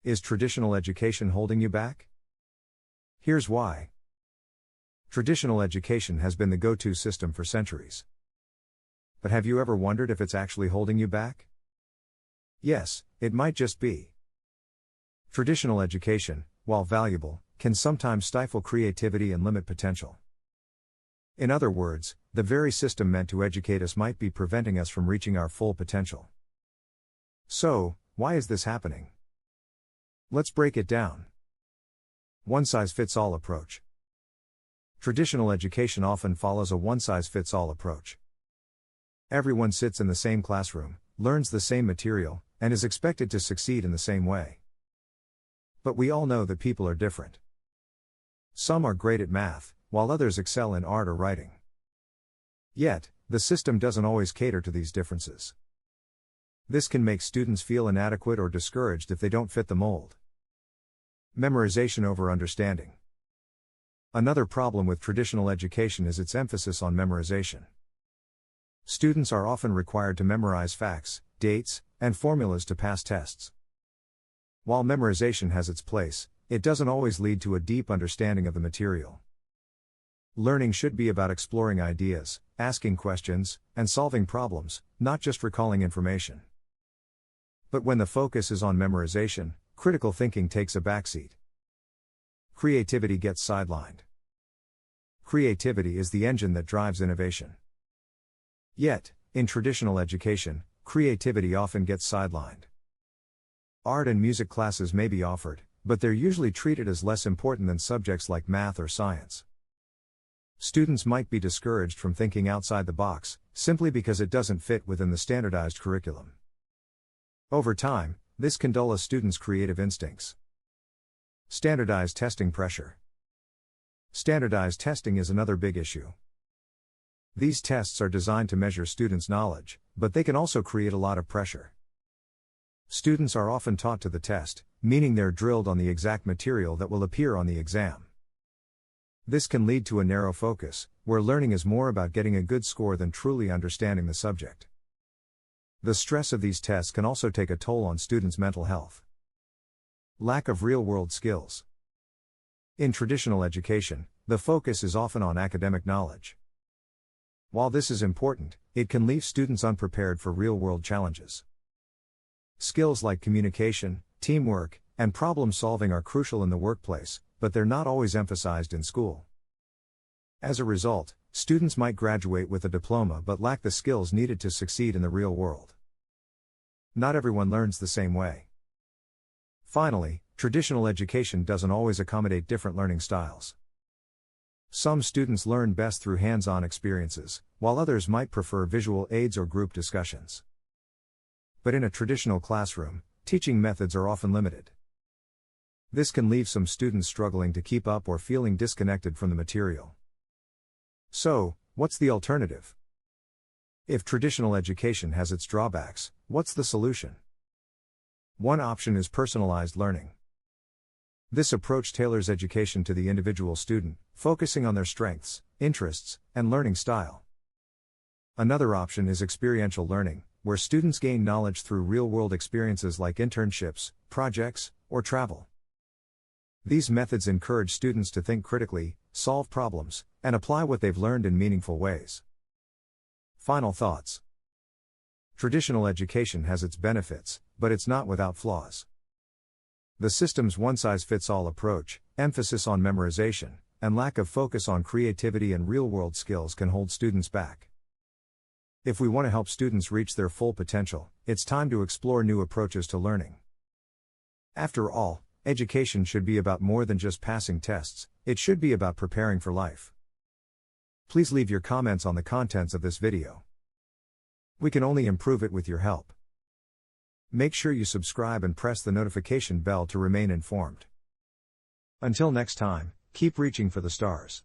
Is traditional education holding you back? Here's why. Traditional education has been the go-to system for centuries. But have you ever wondered if it's actually holding you back? Yes, it might just be. Traditional education, while valuable, can sometimes stifle creativity and limit potential. In other words, the very system meant to educate us might be preventing us from reaching our full potential. So, why is this happening? Let's break it down. One-size-fits-all approach. Traditional education often follows a one-size-fits-all approach. Everyone sits in the same classroom, learns the same material, and is expected to succeed in the same way. But we all know that people are different. Some are great at math, while others excel in art or writing. Yet, the system doesn't always cater to these differences. This can make students feel inadequate or discouraged if they don't fit the mold. Memorization over understanding. Another problem with traditional education is its emphasis on memorization. Students are often required to memorize facts, dates, and formulas to pass tests. While memorization has its place, it doesn't always lead to a deep understanding of the material. Learning should be about exploring ideas, asking questions, and solving problems, not just recalling information. But when the focus is on memorization, critical thinking takes a backseat. Creativity gets sidelined. Creativity is the engine that drives innovation. Yet, in traditional education, creativity often gets sidelined. Art and music classes may be offered, but they're usually treated as less important than subjects like math or science. Students might be discouraged from thinking outside the box, simply because it doesn't fit within the standardized curriculum. Over time, this can dull a student's creative instincts. Standardized testing pressure. Standardized testing is another big issue. These tests are designed to measure students' knowledge, but they can also create a lot of pressure. Students are often taught to the test, meaning they're drilled on the exact material that will appear on the exam. This can lead to a narrow focus, where learning is more about getting a good score than truly understanding the subject. The stress of these tests can also take a toll on students' mental health. Lack of real-world skills. In traditional education, the focus is often on academic knowledge. While this is important, it can leave students unprepared for real-world challenges. Skills like communication, teamwork, and problem-solving are crucial in the workplace, but they're not always emphasized in school. As a result, students might graduate with a diploma but lack the skills needed to succeed in the real world. Not everyone learns the same way. Finally, traditional education doesn't always accommodate different learning styles. Some students learn best through hands-on experiences, while others might prefer visual aids or group discussions. But in a traditional classroom, teaching methods are often limited. This can leave some students struggling to keep up or feeling disconnected from the material. So, what's the alternative? If traditional education has its drawbacks, what's the solution? One option is personalized learning. This approach tailors education to the individual student, focusing on their strengths, interests, and learning style. Another option is experiential learning, where students gain knowledge through real-world experiences like internships, projects, or travel. These methods encourage students to think critically, solve problems, and apply what they've learned in meaningful ways. Final thoughts. Traditional education has its benefits, but it's not without flaws. The system's one-size-fits-all approach, emphasis on memorization, and lack of focus on creativity and real-world skills can hold students back. If we want to help students reach their full potential, it's time to explore new approaches to learning. After all, education should be about more than just passing tests, it should be about preparing for life. Please leave your comments on the contents of this video. We can only improve it with your help. Make sure you subscribe and press the notification bell to remain informed. Until next time, keep reaching for the stars.